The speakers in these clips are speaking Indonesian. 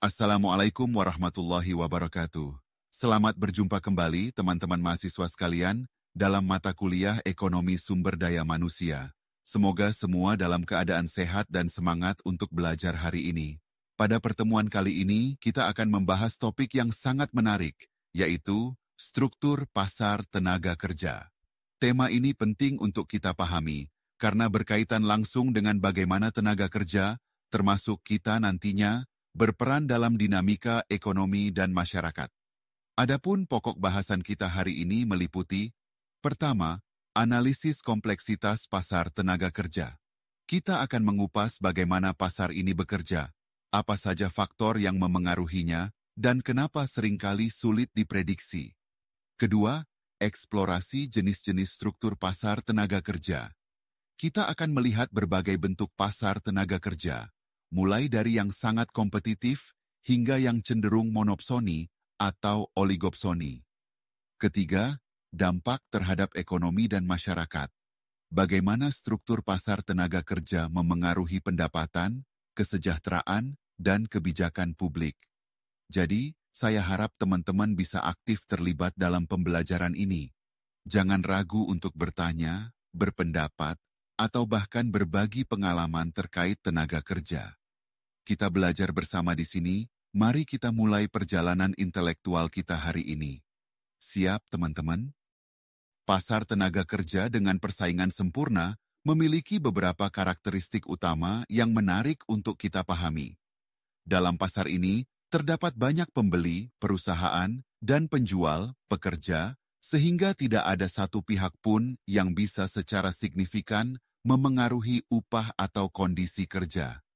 Assalamualaikum warahmatullahi wabarakatuh. Selamat berjumpa kembali teman-teman mahasiswa sekalian dalam mata kuliah Ekonomi Sumber Daya Manusia. Semoga semua dalam keadaan sehat dan semangat untuk belajar hari ini. Pada pertemuan kali ini, kita akan membahas topik yang sangat menarik, yaitu struktur pasar tenaga kerja. Tema ini penting untuk kita pahami, karena berkaitan langsung dengan bagaimana tenaga kerja, termasuk kita nantinya, berperan dalam dinamika ekonomi dan masyarakat. Adapun pokok bahasan kita hari ini meliputi, pertama, analisis kompleksitas pasar tenaga kerja. Kita akan mengupas bagaimana pasar ini bekerja, apa saja faktor yang memengaruhinya, dan kenapa seringkali sulit diprediksi. Kedua, eksplorasi jenis-jenis struktur pasar tenaga kerja. Kita akan melihat berbagai bentuk pasar tenaga kerja, mulai dari yang sangat kompetitif hingga yang cenderung monopsoni atau oligopsoni. Ketiga, dampak terhadap ekonomi dan masyarakat. Bagaimana struktur pasar tenaga kerja memengaruhi pendapatan, kesejahteraan, dan kebijakan publik. Jadi, saya harap teman-teman bisa aktif terlibat dalam pembelajaran ini. Jangan ragu untuk bertanya, berpendapat, atau bahkan berbagi pengalaman terkait tenaga kerja. Kita belajar bersama di sini, mari kita mulai perjalanan intelektual kita hari ini. Siap, teman-teman? Pasar tenaga kerja dengan persaingan sempurna memiliki beberapa karakteristik utama yang menarik untuk kita pahami. Dalam pasar ini, terdapat banyak pembeli, perusahaan, dan penjual, pekerja, sehingga tidak ada satu pihak pun yang bisa secara signifikan memengaruhi upah atau kondisi kerja.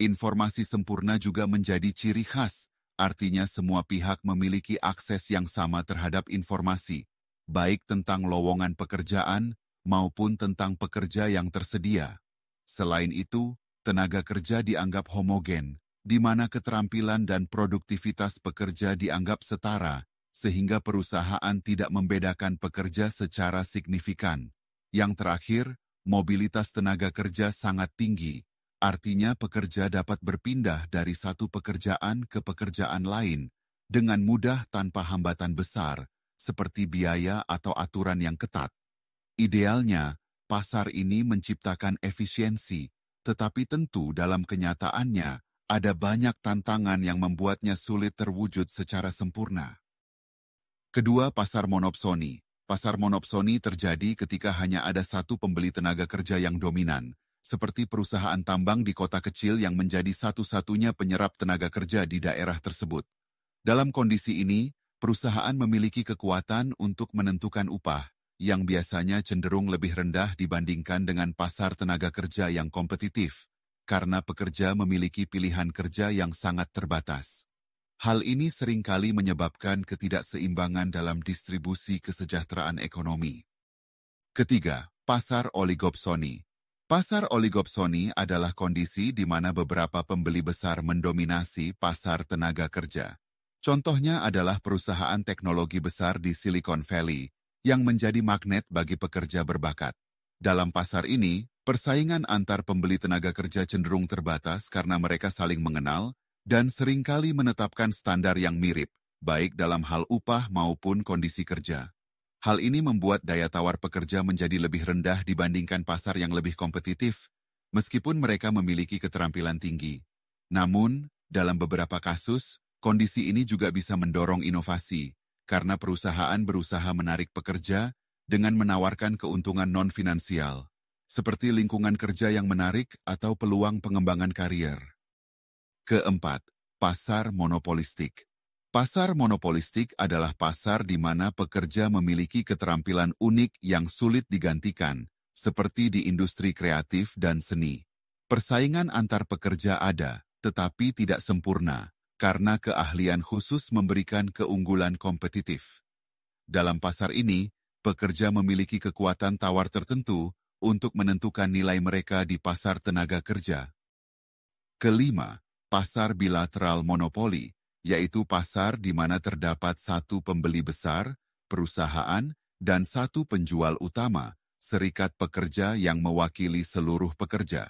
Informasi sempurna juga menjadi ciri khas, artinya semua pihak memiliki akses yang sama terhadap informasi, baik tentang lowongan pekerjaan maupun tentang pekerja yang tersedia. Selain itu, tenaga kerja dianggap homogen, di mana keterampilan dan produktivitas pekerja dianggap setara, sehingga perusahaan tidak membedakan pekerja secara signifikan. Yang terakhir, mobilitas tenaga kerja sangat tinggi, artinya pekerja dapat berpindah dari satu pekerjaan ke pekerjaan lain dengan mudah tanpa hambatan besar, seperti biaya atau aturan yang ketat. Idealnya, pasar ini menciptakan efisiensi, tetapi tentu dalam kenyataannya, ada banyak tantangan yang membuatnya sulit terwujud secara sempurna. Kedua, pasar monopsoni. Pasar monopsoni terjadi ketika hanya ada satu pembeli tenaga kerja yang dominan, seperti perusahaan tambang di kota kecil yang menjadi satu-satunya penyerap tenaga kerja di daerah tersebut. Dalam kondisi ini, perusahaan memiliki kekuatan untuk menentukan upah, yang biasanya cenderung lebih rendah dibandingkan dengan pasar tenaga kerja yang kompetitif, karena pekerja memiliki pilihan kerja yang sangat terbatas. Hal ini seringkali menyebabkan ketidakseimbangan dalam distribusi kesejahteraan ekonomi. Ketiga, pasar oligopsoni. Pasar oligopsoni adalah kondisi di mana beberapa pembeli besar mendominasi pasar tenaga kerja. Contohnya adalah perusahaan teknologi besar di Silicon Valley yang menjadi magnet bagi pekerja berbakat. Dalam pasar ini, persaingan antar pembeli tenaga kerja cenderung terbatas karena mereka saling mengenal dan seringkali menetapkan standar yang mirip, baik dalam hal upah maupun kondisi kerja. Hal ini membuat daya tawar pekerja menjadi lebih rendah dibandingkan pasar yang lebih kompetitif, meskipun mereka memiliki keterampilan tinggi. Namun, dalam beberapa kasus, kondisi ini juga bisa mendorong inovasi, karena perusahaan berusaha menarik pekerja dengan menawarkan keuntungan non-finansial, seperti lingkungan kerja yang menarik atau peluang pengembangan karier. Keempat, pasar monopolistik. Pasar monopolistik adalah pasar di mana pekerja memiliki keterampilan unik yang sulit digantikan, seperti di industri kreatif dan seni. Persaingan antar pekerja ada, tetapi tidak sempurna, karena keahlian khusus memberikan keunggulan kompetitif. Dalam pasar ini, pekerja memiliki kekuatan tawar tertentu untuk menentukan nilai mereka di pasar tenaga kerja. Kelima, pasar bilateral monopoli, yaitu pasar di mana terdapat satu pembeli besar, perusahaan, dan satu penjual utama, serikat pekerja yang mewakili seluruh pekerja.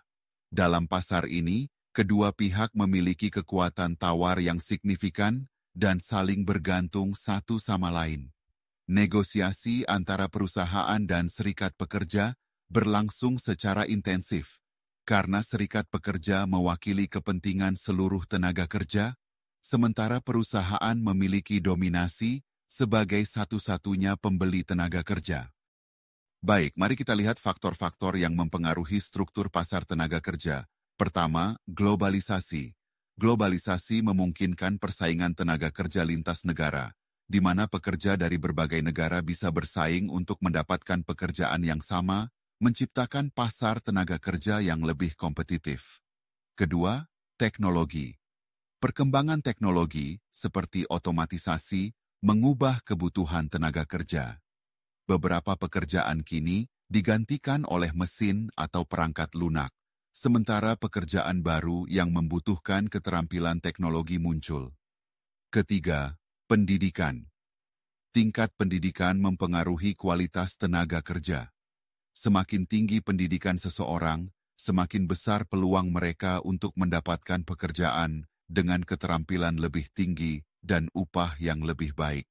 Dalam pasar ini, Kedua pihak memiliki kekuatan tawar yang signifikan dan saling bergantung satu sama lain. Negosiasi antara perusahaan dan serikat pekerja berlangsung secara intensif, karena serikat pekerja mewakili kepentingan seluruh tenaga kerja, sementara perusahaan memiliki dominasi sebagai satu-satunya pembeli tenaga kerja. Baik, mari kita lihat faktor-faktor yang mempengaruhi struktur pasar tenaga kerja. Pertama, globalisasi. Globalisasi memungkinkan persaingan tenaga kerja lintas negara, di mana pekerja dari berbagai negara bisa bersaing untuk mendapatkan pekerjaan yang sama, menciptakan pasar tenaga kerja yang lebih kompetitif. Kedua, teknologi. Perkembangan teknologi, seperti otomatisasi, mengubah kebutuhan tenaga kerja. Beberapa pekerjaan kini digantikan oleh mesin atau perangkat lunak, sementara pekerjaan baru yang membutuhkan keterampilan teknologi muncul. Ketiga, pendidikan. Tingkat pendidikan mempengaruhi kualitas tenaga kerja. Semakin tinggi pendidikan seseorang, semakin besar peluang mereka untuk mendapatkan pekerjaan dengan keterampilan lebih tinggi dan upah yang lebih baik.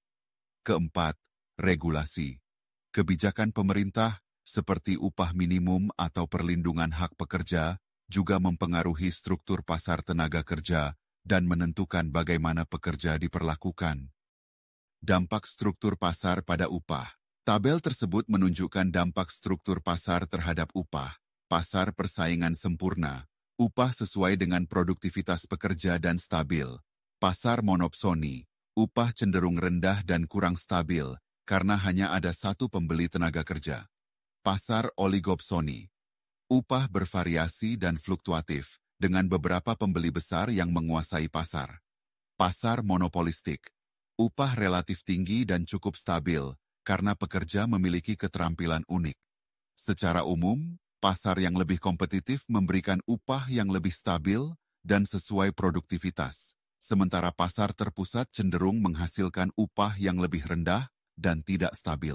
Keempat, regulasi. Kebijakan pemerintah seperti upah minimum atau perlindungan hak pekerja juga mempengaruhi struktur pasar tenaga kerja dan menentukan bagaimana pekerja diperlakukan. Dampak struktur pasar pada upah. Tabel tersebut menunjukkan dampak struktur pasar terhadap upah. Pasar persaingan sempurna. Upah sesuai dengan produktivitas pekerja dan stabil. Pasar monopsoni. Upah cenderung rendah dan kurang stabil karena hanya ada satu pembeli tenaga kerja. Pasar oligopsoni. Upah bervariasi dan fluktuatif, dengan beberapa pembeli besar yang menguasai pasar. Pasar monopolistik. Upah relatif tinggi dan cukup stabil, karena pekerja memiliki keterampilan unik. Secara umum, pasar yang lebih kompetitif memberikan upah yang lebih stabil dan sesuai produktivitas, sementara pasar terpusat cenderung menghasilkan upah yang lebih rendah dan tidak stabil.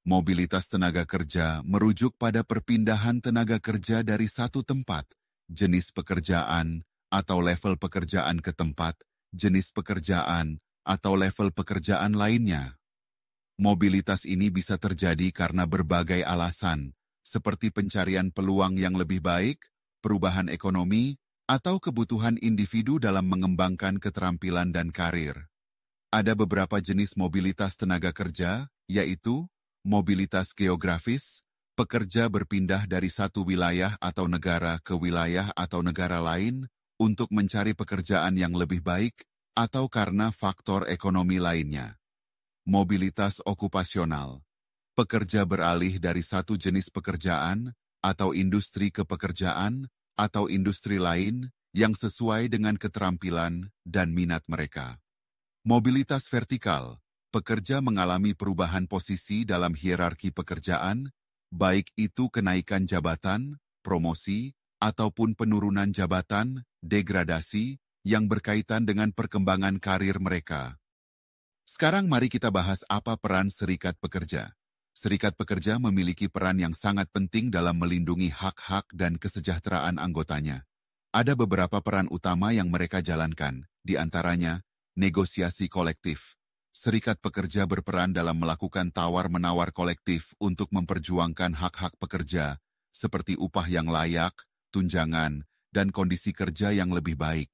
Mobilitas tenaga kerja merujuk pada perpindahan tenaga kerja dari satu tempat, jenis pekerjaan, atau level pekerjaan ke tempat, jenis pekerjaan, atau level pekerjaan lainnya. Mobilitas ini bisa terjadi karena berbagai alasan, seperti pencarian peluang yang lebih baik, perubahan ekonomi, atau kebutuhan individu dalam mengembangkan keterampilan dan karir. Ada beberapa jenis mobilitas tenaga kerja, yaitu mobilitas geografis, pekerja berpindah dari satu wilayah atau negara ke wilayah atau negara lain untuk mencari pekerjaan yang lebih baik atau karena faktor ekonomi lainnya. Mobilitas okupasional, pekerja beralih dari satu jenis pekerjaan atau industri ke pekerjaan atau industri lain yang sesuai dengan keterampilan dan minat mereka. Mobilitas vertikal, pekerja mengalami perubahan posisi dalam hierarki pekerjaan, baik itu kenaikan jabatan, promosi, ataupun penurunan jabatan, degradasi, yang berkaitan dengan perkembangan karir mereka. Sekarang mari kita bahas apa peran serikat pekerja. Serikat pekerja memiliki peran yang sangat penting dalam melindungi hak-hak dan kesejahteraan anggotanya. Ada beberapa peran utama yang mereka jalankan, di antaranya negosiasi kolektif. Serikat pekerja berperan dalam melakukan tawar-menawar kolektif untuk memperjuangkan hak-hak pekerja, seperti upah yang layak, tunjangan, dan kondisi kerja yang lebih baik.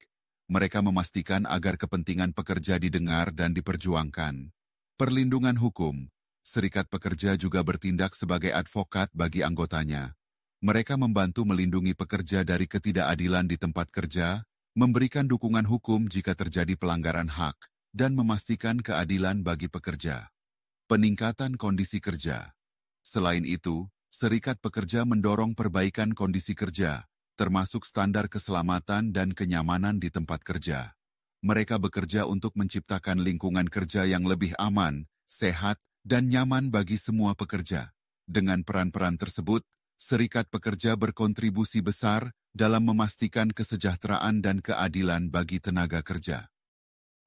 Mereka memastikan agar kepentingan pekerja didengar dan diperjuangkan. Perlindungan hukum. Serikat pekerja juga bertindak sebagai advokat bagi anggotanya. Mereka membantu melindungi pekerja dari ketidakadilan di tempat kerja, memberikan dukungan hukum jika terjadi pelanggaran hak, dan memastikan keadilan bagi pekerja. Peningkatan kondisi kerja. Selain itu, serikat pekerja mendorong perbaikan kondisi kerja, termasuk standar keselamatan dan kenyamanan di tempat kerja. Mereka bekerja untuk menciptakan lingkungan kerja yang lebih aman, sehat, dan nyaman bagi semua pekerja. Dengan peran-peran tersebut, serikat pekerja berkontribusi besar dalam memastikan kesejahteraan dan keadilan bagi tenaga kerja.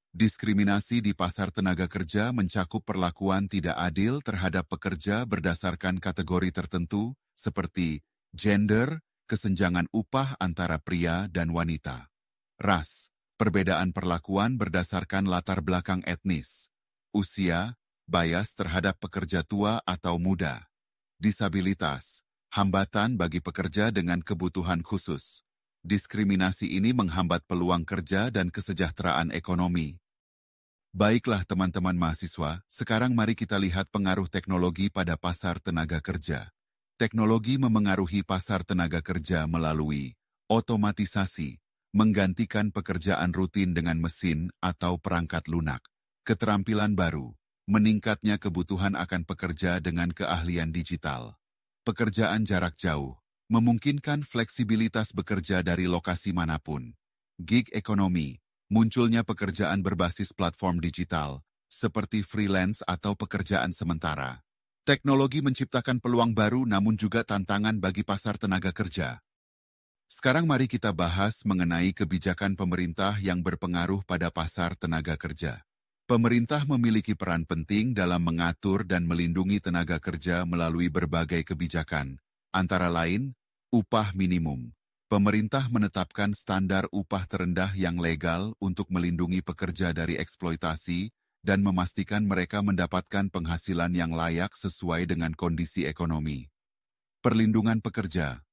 Diskriminasi di pasar tenaga kerja mencakup perlakuan tidak adil terhadap pekerja berdasarkan kategori tertentu, seperti gender, kesenjangan upah antara pria dan wanita. Ras, perbedaan perlakuan berdasarkan latar belakang etnis. Usia, bias terhadap pekerja tua atau muda. Disabilitas, hambatan bagi pekerja dengan kebutuhan khusus. Diskriminasi ini menghambat peluang kerja dan kesejahteraan ekonomi. Baiklah teman-teman mahasiswa, sekarang mari kita lihat pengaruh teknologi pada pasar tenaga kerja. Teknologi memengaruhi pasar tenaga kerja melalui otomatisasi, menggantikan pekerjaan rutin dengan mesin atau perangkat lunak. Keterampilan baru, meningkatnya kebutuhan akan pekerja dengan keahlian digital. Pekerjaan jarak jauh, memungkinkan fleksibilitas bekerja dari lokasi manapun. Gig ekonomi, munculnya pekerjaan berbasis platform digital, seperti freelance atau pekerjaan sementara. Teknologi menciptakan peluang baru namun juga tantangan bagi pasar tenaga kerja. Sekarang mari kita bahas mengenai kebijakan pemerintah yang berpengaruh pada pasar tenaga kerja. Pemerintah memiliki peran penting dalam mengatur dan melindungi tenaga kerja melalui berbagai kebijakan, antara lain, upah minimum. Pemerintah menetapkan standar upah terendah yang legal untuk melindungi pekerja dari eksploitasi dan memastikan mereka mendapatkan penghasilan yang layak sesuai dengan kondisi ekonomi. Perlindungan pekerja.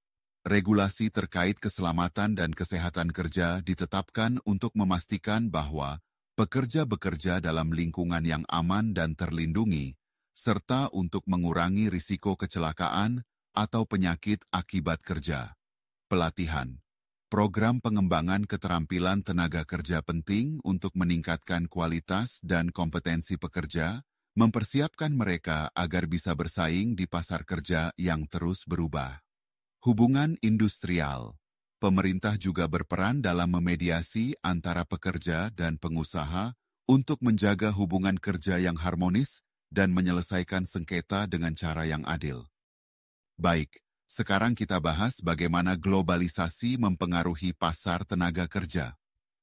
Regulasi terkait keselamatan dan kesehatan kerja ditetapkan untuk memastikan bahwa pekerja bekerja dalam lingkungan yang aman dan terlindungi, serta untuk mengurangi risiko kecelakaan atau penyakit akibat kerja. Pelatihan. Program pengembangan keterampilan tenaga kerja penting untuk meningkatkan kualitas dan kompetensi pekerja, mempersiapkan mereka agar bisa bersaing di pasar kerja yang terus berubah. Hubungan industrial. Pemerintah juga berperan dalam memediasi antara pekerja dan pengusaha untuk menjaga hubungan kerja yang harmonis dan menyelesaikan sengketa dengan cara yang adil. Baik. Sekarang kita bahas bagaimana globalisasi mempengaruhi pasar tenaga kerja.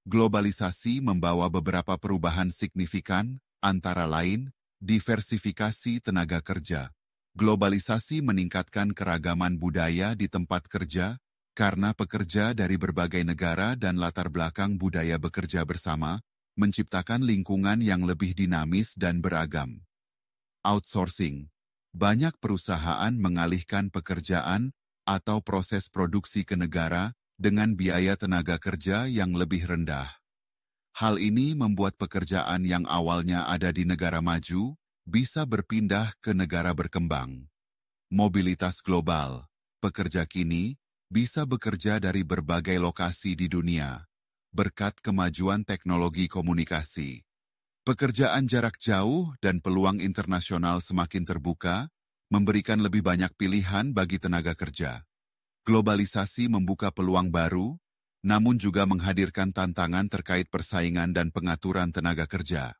Globalisasi membawa beberapa perubahan signifikan, antara lain, diversifikasi tenaga kerja. Globalisasi meningkatkan keragaman budaya di tempat kerja, karena pekerja dari berbagai negara dan latar belakang budaya bekerja bersama, menciptakan lingkungan yang lebih dinamis dan beragam. Outsourcing. Banyak perusahaan mengalihkan pekerjaan atau proses produksi ke negara dengan biaya tenaga kerja yang lebih rendah. Hal ini membuat pekerjaan yang awalnya ada di negara maju bisa berpindah ke negara berkembang. Mobilitas global. Pekerja kini bisa bekerja dari berbagai lokasi di dunia berkat kemajuan teknologi komunikasi. Pekerjaan jarak jauh dan peluang internasional semakin terbuka, memberikan lebih banyak pilihan bagi tenaga kerja. Globalisasi membuka peluang baru, namun juga menghadirkan tantangan terkait persaingan dan pengaturan tenaga kerja.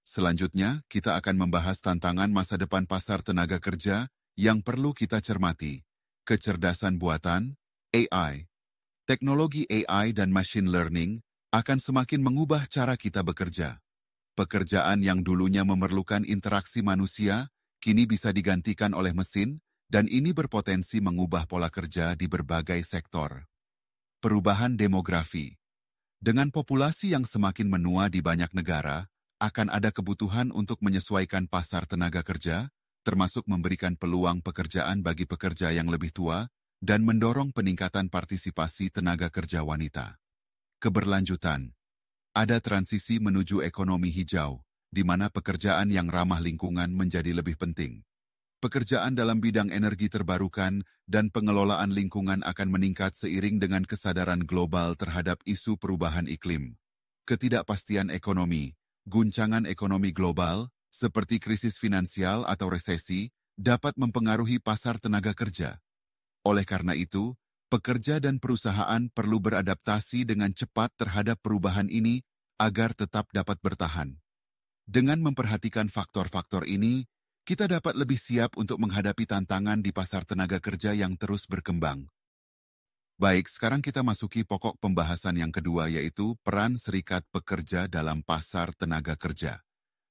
Selanjutnya, kita akan membahas tantangan masa depan pasar tenaga kerja yang perlu kita cermati. Kecerdasan buatan, AI. Teknologi AI dan machine learning akan semakin mengubah cara kita bekerja. Pekerjaan yang dulunya memerlukan interaksi manusia, kini bisa digantikan oleh mesin, dan ini berpotensi mengubah pola kerja di berbagai sektor. Perubahan demografi. Dengan populasi yang semakin menua di banyak negara, akan ada kebutuhan untuk menyesuaikan pasar tenaga kerja, termasuk memberikan peluang pekerjaan bagi pekerja yang lebih tua, dan mendorong peningkatan partisipasi tenaga kerja wanita. Keberlanjutan. Ada transisi menuju ekonomi hijau, di mana pekerjaan yang ramah lingkungan menjadi lebih penting. Pekerjaan dalam bidang energi terbarukan dan pengelolaan lingkungan akan meningkat seiring dengan kesadaran global terhadap isu perubahan iklim. Ketidakpastian ekonomi, guncangan ekonomi global, seperti krisis finansial atau resesi, dapat mempengaruhi pasar tenaga kerja. Oleh karena itu, pekerja dan perusahaan perlu beradaptasi dengan cepat terhadap perubahan ini agar tetap dapat bertahan. Dengan memperhatikan faktor-faktor ini, kita dapat lebih siap untuk menghadapi tantangan di pasar tenaga kerja yang terus berkembang. Baik, sekarang kita masuki pokok pembahasan yang kedua, yaitu peran serikat pekerja dalam pasar tenaga kerja.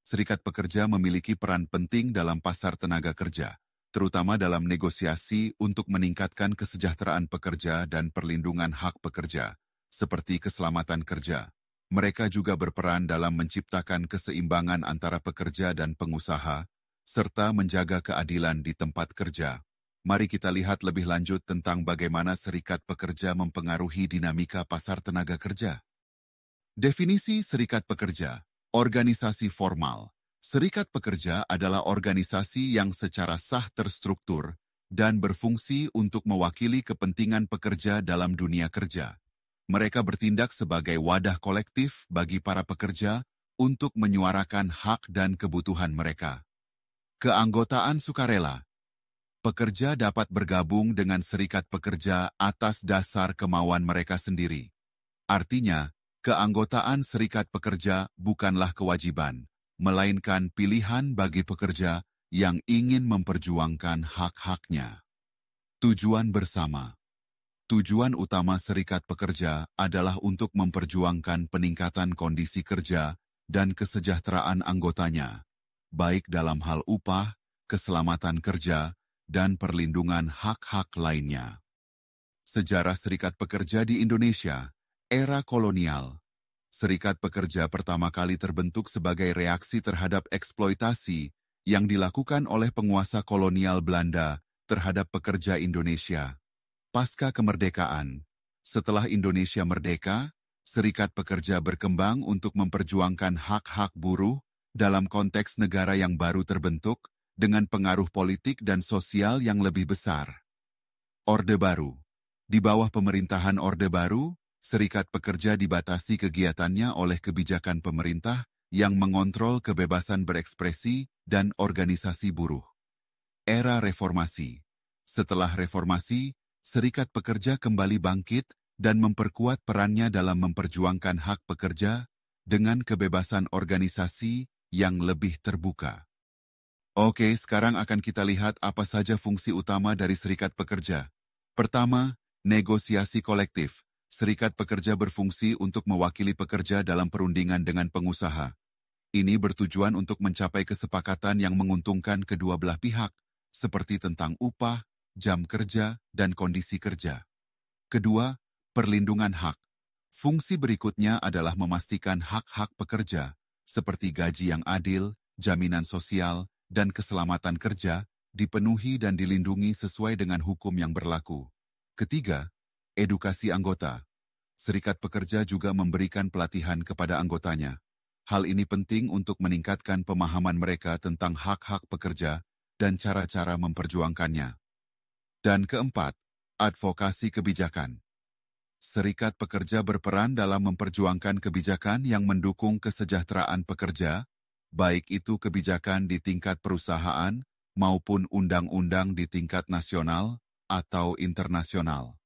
Serikat pekerja memiliki peran penting dalam pasar tenaga kerja. terutama dalam negosiasi untuk meningkatkan kesejahteraan pekerja dan perlindungan hak pekerja, seperti keselamatan kerja. Mereka juga berperan dalam menciptakan keseimbangan antara pekerja dan pengusaha, serta menjaga keadilan di tempat kerja. Mari kita lihat lebih lanjut tentang bagaimana serikat pekerja mempengaruhi dinamika pasar tenaga kerja. Definisi serikat pekerja, organisasi formal. Serikat pekerja adalah organisasi yang secara sah terstruktur dan berfungsi untuk mewakili kepentingan pekerja dalam dunia kerja. Mereka bertindak sebagai wadah kolektif bagi para pekerja untuk menyuarakan hak dan kebutuhan mereka. Keanggotaan sukarela. Pekerja dapat bergabung dengan serikat pekerja atas dasar kemauan mereka sendiri. Artinya, keanggotaan serikat pekerja bukanlah kewajiban, melainkan pilihan bagi pekerja yang ingin memperjuangkan hak-haknya. Tujuan bersama. Tujuan utama serikat pekerja adalah untuk memperjuangkan peningkatan kondisi kerja dan kesejahteraan anggotanya, baik dalam hal upah, keselamatan kerja, dan perlindungan hak-hak lainnya. Sejarah serikat pekerja di Indonesia, era kolonial. Serikat pekerja pertama kali terbentuk sebagai reaksi terhadap eksploitasi yang dilakukan oleh penguasa kolonial Belanda terhadap pekerja Indonesia. Pasca kemerdekaan, setelah Indonesia merdeka, serikat pekerja berkembang untuk memperjuangkan hak-hak buruh dalam konteks negara yang baru terbentuk dengan pengaruh politik dan sosial yang lebih besar. Orde Baru. Di bawah pemerintahan Orde Baru, serikat pekerja dibatasi kegiatannya oleh kebijakan pemerintah yang mengontrol kebebasan berekspresi dan organisasi buruh. Era reformasi. Setelah reformasi, serikat pekerja kembali bangkit dan memperkuat perannya dalam memperjuangkan hak pekerja dengan kebebasan organisasi yang lebih terbuka. Oke, sekarang akan kita lihat apa saja fungsi utama dari serikat pekerja. Pertama, negosiasi kolektif. Serikat pekerja berfungsi untuk mewakili pekerja dalam perundingan dengan pengusaha. Ini bertujuan untuk mencapai kesepakatan yang menguntungkan kedua belah pihak, seperti tentang upah, jam kerja, dan kondisi kerja. Kedua, perlindungan hak. Fungsi berikutnya adalah memastikan hak-hak pekerja, seperti gaji yang adil, jaminan sosial, dan keselamatan kerja, dipenuhi dan dilindungi sesuai dengan hukum yang berlaku. Ketiga, edukasi anggota. Serikat pekerja juga memberikan pelatihan kepada anggotanya. Hal ini penting untuk meningkatkan pemahaman mereka tentang hak-hak pekerja dan cara-cara memperjuangkannya. Dan keempat, advokasi kebijakan. Serikat pekerja berperan dalam memperjuangkan kebijakan yang mendukung kesejahteraan pekerja, baik itu kebijakan di tingkat perusahaan maupun undang-undang di tingkat nasional atau internasional.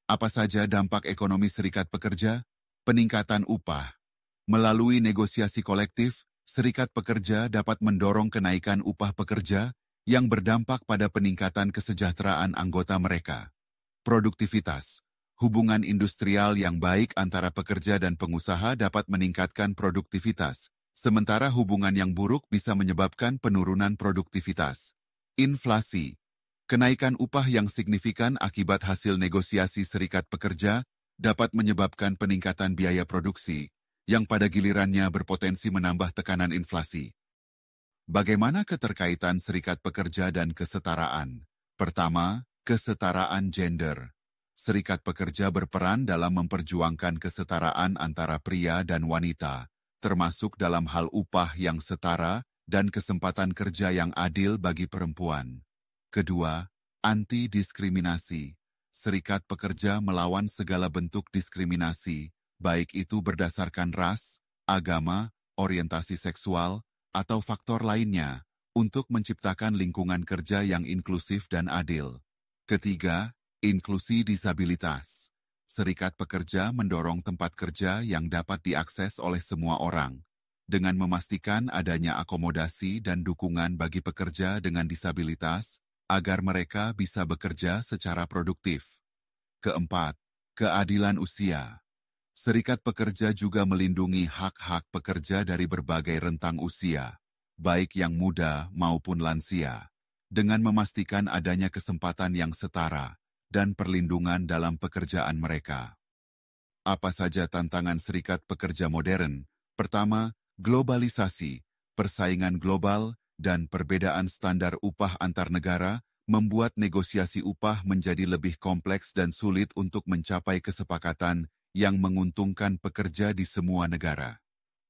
Apa saja dampak ekonomi serikat pekerja? Peningkatan upah. Melalui negosiasi kolektif, serikat pekerja dapat mendorong kenaikan upah pekerja yang berdampak pada peningkatan kesejahteraan anggota mereka. Produktivitas. Hubungan industrial yang baik antara pekerja dan pengusaha dapat meningkatkan produktivitas, sementara hubungan yang buruk bisa menyebabkan penurunan produktivitas. Inflasi. Kenaikan upah yang signifikan akibat hasil negosiasi serikat pekerja dapat menyebabkan peningkatan biaya produksi, yang pada gilirannya berpotensi menambah tekanan inflasi. Bagaimana keterkaitan serikat pekerja dan kesetaraan? Pertama, kesetaraan gender. Serikat pekerja berperan dalam memperjuangkan kesetaraan antara pria dan wanita, termasuk dalam hal upah yang setara dan kesempatan kerja yang adil bagi perempuan. Kedua, anti-diskriminasi. Serikat pekerja melawan segala bentuk diskriminasi, baik itu berdasarkan ras, agama, orientasi seksual, atau faktor lainnya, untuk menciptakan lingkungan kerja yang inklusif dan adil. Ketiga, inklusi disabilitas. Serikat pekerja mendorong tempat kerja yang dapat diakses oleh semua orang, dengan memastikan adanya akomodasi dan dukungan bagi pekerja dengan disabilitas, agar mereka bisa bekerja secara produktif. Keempat, keadilan usia. Serikat pekerja juga melindungi hak-hak pekerja dari berbagai rentang usia, baik yang muda maupun lansia. dengan memastikan adanya kesempatan yang setara dan perlindungan dalam pekerjaan mereka. Apa saja tantangan serikat pekerja modern? Pertama, globalisasi, persaingan global, dan perbedaan standar upah antar negara membuat negosiasi upah menjadi lebih kompleks dan sulit untuk mencapai kesepakatan yang menguntungkan pekerja di semua negara.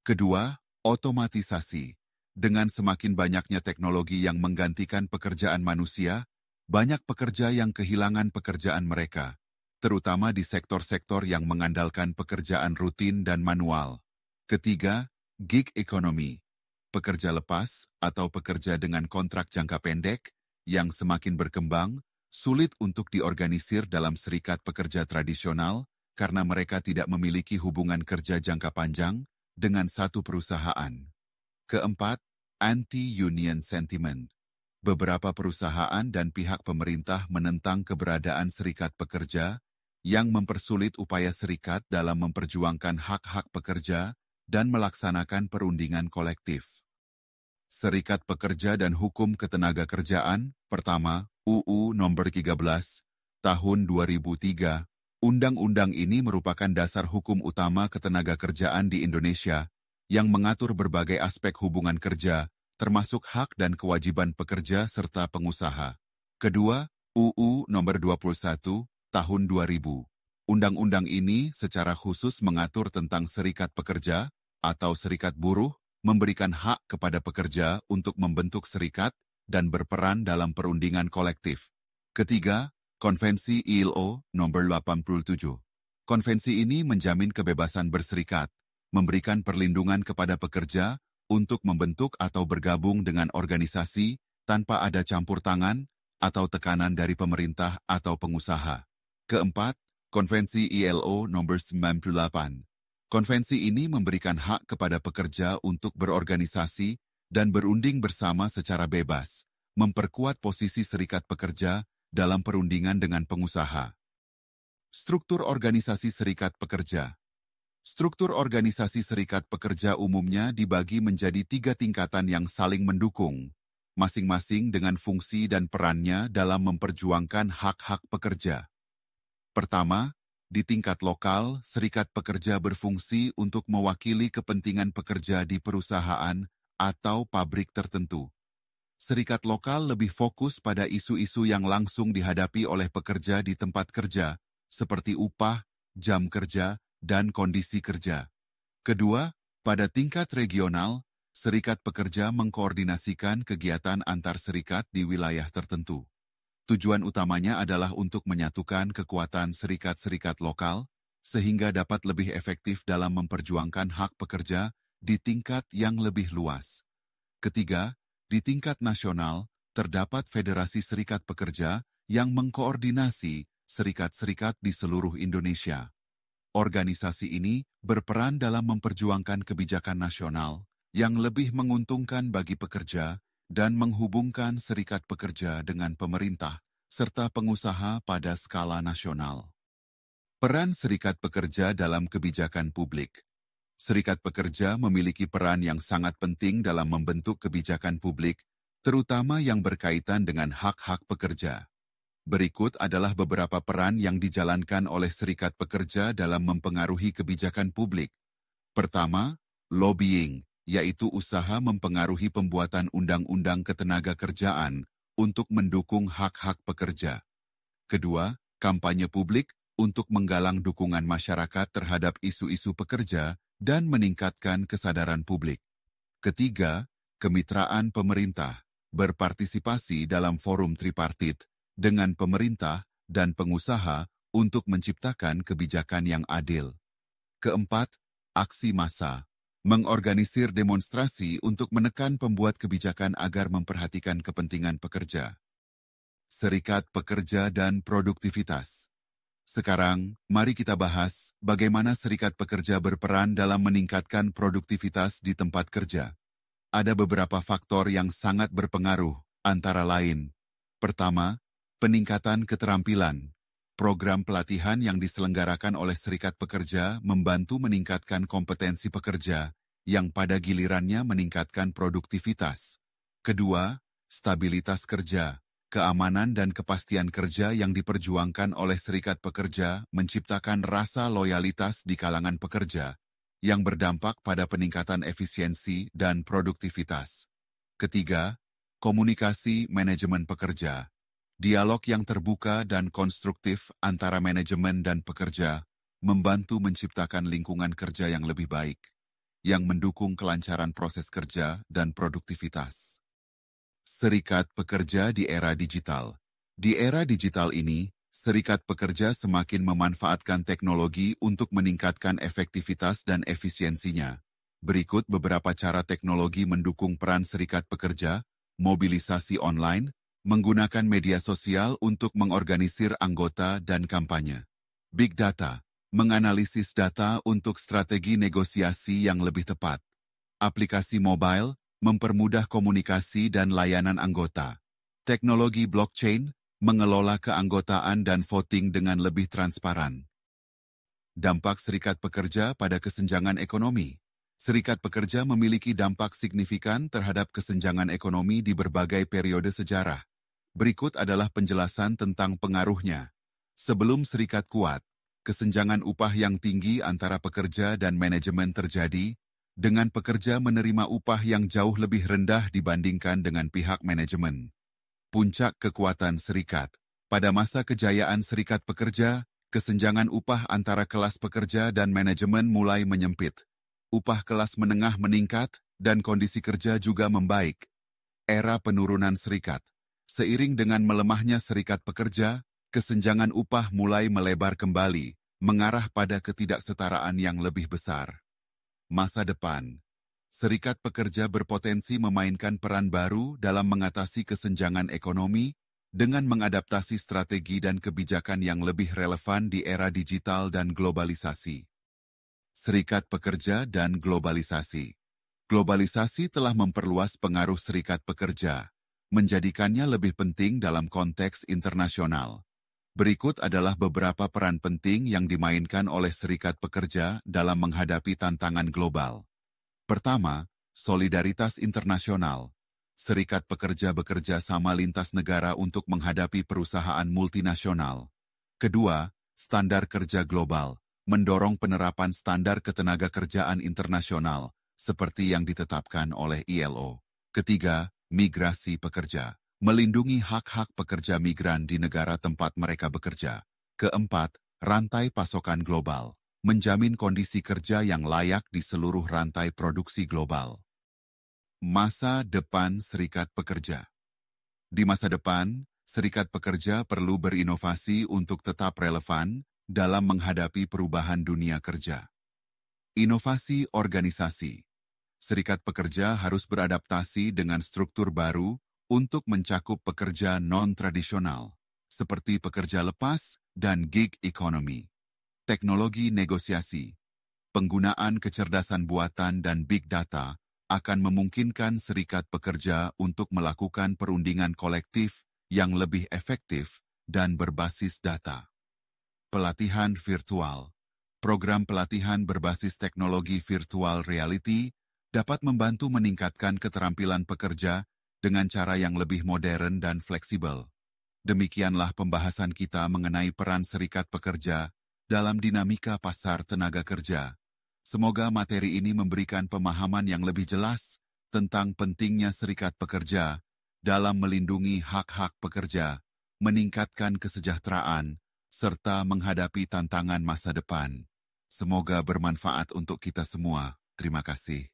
Kedua, otomatisasi. Dengan semakin banyaknya teknologi yang menggantikan pekerjaan manusia, banyak pekerja yang kehilangan pekerjaan mereka, terutama di sektor-sektor yang mengandalkan pekerjaan rutin dan manual. Ketiga, gig economy. Pekerja lepas atau pekerja dengan kontrak jangka pendek yang semakin berkembang, sulit untuk diorganisir dalam serikat pekerja tradisional karena mereka tidak memiliki hubungan kerja jangka panjang dengan satu perusahaan. Keempat, anti-union sentiment. Beberapa perusahaan dan pihak pemerintah menentang keberadaan serikat pekerja yang mempersulit upaya serikat dalam memperjuangkan hak-hak pekerja dan melaksanakan perundingan kolektif. Serikat Pekerja dan Hukum Ketenagakerjaan, pertama, UU Nomor 13, Tahun 2003. Undang-undang ini merupakan dasar hukum utama ketenagakerjaan di Indonesia yang mengatur berbagai aspek hubungan kerja, termasuk hak dan kewajiban pekerja serta pengusaha. Kedua, UU Nomor 21, Tahun 2000. Undang-undang ini secara khusus mengatur tentang serikat pekerja atau serikat buruh, memberikan hak kepada pekerja untuk membentuk serikat dan berperan dalam perundingan kolektif. Ketiga, Konvensi ILO Nomor 87. Konvensi ini menjamin kebebasan berserikat, memberikan perlindungan kepada pekerja untuk membentuk atau bergabung dengan organisasi tanpa ada campur tangan atau tekanan dari pemerintah atau pengusaha. Keempat, Konvensi ILO Nomor 98. Konvensi ini memberikan hak kepada pekerja untuk berorganisasi dan berunding bersama secara bebas, memperkuat posisi serikat pekerja dalam perundingan dengan pengusaha. Struktur organisasi serikat pekerja. Struktur organisasi serikat pekerja umumnya dibagi menjadi 3 tingkatan yang saling mendukung, masing-masing dengan fungsi dan perannya dalam memperjuangkan hak-hak pekerja. Pertama, di tingkat lokal, serikat pekerja berfungsi untuk mewakili kepentingan pekerja di perusahaan atau pabrik tertentu. Serikat lokal lebih fokus pada isu-isu yang langsung dihadapi oleh pekerja di tempat kerja, seperti upah, jam kerja, dan kondisi kerja. Kedua, pada tingkat regional, serikat pekerja mengkoordinasikan kegiatan antar serikat di wilayah tertentu. Tujuan utamanya adalah untuk menyatukan kekuatan serikat-serikat lokal, sehingga dapat lebih efektif dalam memperjuangkan hak pekerja di tingkat yang lebih luas. Ketiga, di tingkat nasional, terdapat Federasi Serikat Pekerja yang mengkoordinasi serikat-serikat di seluruh Indonesia. Organisasi ini berperan dalam memperjuangkan kebijakan nasional yang lebih menguntungkan bagi pekerja dan menghubungkan serikat pekerja dengan pemerintah serta pengusaha pada skala nasional. Peran serikat pekerja dalam kebijakan publik. Serikat pekerja memiliki peran yang sangat penting dalam membentuk kebijakan publik, terutama yang berkaitan dengan hak-hak pekerja. Berikut adalah beberapa peran yang dijalankan oleh serikat pekerja dalam mempengaruhi kebijakan publik. Pertama, lobbying, yaitu usaha mempengaruhi pembuatan undang-undang ketenagakerjaan untuk mendukung hak-hak pekerja. Kedua, kampanye publik untuk menggalang dukungan masyarakat terhadap isu-isu pekerja dan meningkatkan kesadaran publik. Ketiga, kemitraan pemerintah, berpartisipasi dalam forum tripartit dengan pemerintah dan pengusaha untuk menciptakan kebijakan yang adil. Keempat, aksi massa, mengorganisir demonstrasi untuk menekan pembuat kebijakan agar memperhatikan kepentingan pekerja. Serikat pekerja dan produktivitas. Sekarang, mari kita bahas bagaimana serikat pekerja berperan dalam meningkatkan produktivitas di tempat kerja. Ada beberapa faktor yang sangat berpengaruh, antara lain. Pertama, peningkatan keterampilan. Program pelatihan yang diselenggarakan oleh serikat pekerja membantu meningkatkan kompetensi pekerja, yang pada gilirannya meningkatkan produktivitas. Kedua, stabilitas kerja, keamanan dan kepastian kerja yang diperjuangkan oleh serikat pekerja menciptakan rasa loyalitas di kalangan pekerja yang berdampak pada peningkatan efisiensi dan produktivitas. Ketiga, komunikasi manajemen pekerja. Dialog yang terbuka dan konstruktif antara manajemen dan pekerja membantu menciptakan lingkungan kerja yang lebih baik, yang mendukung kelancaran proses kerja dan produktivitas. Serikat pekerja di era digital. Di era digital ini, serikat pekerja semakin memanfaatkan teknologi untuk meningkatkan efektivitas dan efisiensinya. Berikut beberapa cara teknologi mendukung peran serikat pekerja: mobilisasi online, menggunakan media sosial untuk mengorganisir anggota dan kampanye. Big Data, menganalisis data untuk strategi negosiasi yang lebih tepat. Aplikasi mobile, mempermudah komunikasi dan layanan anggota. Teknologi blockchain, mengelola keanggotaan dan voting dengan lebih transparan. Dampak serikat pekerja pada kesenjangan ekonomi. Serikat pekerja memiliki dampak signifikan terhadap kesenjangan ekonomi di berbagai periode sejarah. Berikut adalah penjelasan tentang pengaruhnya. Sebelum serikat kuat, kesenjangan upah yang tinggi antara pekerja dan manajemen terjadi, dengan pekerja menerima upah yang jauh lebih rendah dibandingkan dengan pihak manajemen. Puncak kekuatan serikat. Pada masa kejayaan serikat pekerja, kesenjangan upah antara kelas pekerja dan manajemen mulai menyempit. Upah kelas menengah meningkat, dan kondisi kerja juga membaik. Era penurunan serikat. Seiring dengan melemahnya serikat pekerja, kesenjangan upah mulai melebar kembali, mengarah pada ketidaksetaraan yang lebih besar. Masa depan. Serikat pekerja berpotensi memainkan peran baru dalam mengatasi kesenjangan ekonomi dengan mengadaptasi strategi dan kebijakan yang lebih relevan di era digital dan globalisasi. Serikat pekerja dan globalisasi. Globalisasi telah memperluas pengaruh serikat pekerja, menjadikannya lebih penting dalam konteks internasional. Berikut adalah beberapa peran penting yang dimainkan oleh serikat pekerja dalam menghadapi tantangan global. Pertama, solidaritas internasional. Serikat pekerja bekerja sama lintas negara untuk menghadapi perusahaan multinasional. Kedua, standar kerja global, mendorong penerapan standar ketenaga kerjaan internasional, seperti yang ditetapkan oleh ILO. Ketiga, migrasi pekerja, melindungi hak-hak pekerja migran di negara tempat mereka bekerja. Keempat, rantai pasokan global, menjamin kondisi kerja yang layak di seluruh rantai produksi global. Masa depan serikat pekerja. Di masa depan, serikat pekerja perlu berinovasi untuk tetap relevan dalam menghadapi perubahan dunia kerja. Inovasi organisasi. Serikat pekerja harus beradaptasi dengan struktur baru untuk mencakup pekerja non-tradisional, seperti pekerja lepas dan gig economy. Teknologi negosiasi. Penggunaan kecerdasan buatan dan big data akan memungkinkan serikat pekerja untuk melakukan perundingan kolektif yang lebih efektif dan berbasis data. Pelatihan virtual. Program pelatihan berbasis teknologi virtual reality dapat membantu meningkatkan keterampilan pekerja dengan cara yang lebih modern dan fleksibel. Demikianlah pembahasan kita mengenai peran serikat pekerja dalam dinamika pasar tenaga kerja. Semoga materi ini memberikan pemahaman yang lebih jelas tentang pentingnya serikat pekerja dalam melindungi hak-hak pekerja, meningkatkan kesejahteraan, serta menghadapi tantangan masa depan. Semoga bermanfaat untuk kita semua. Terima kasih.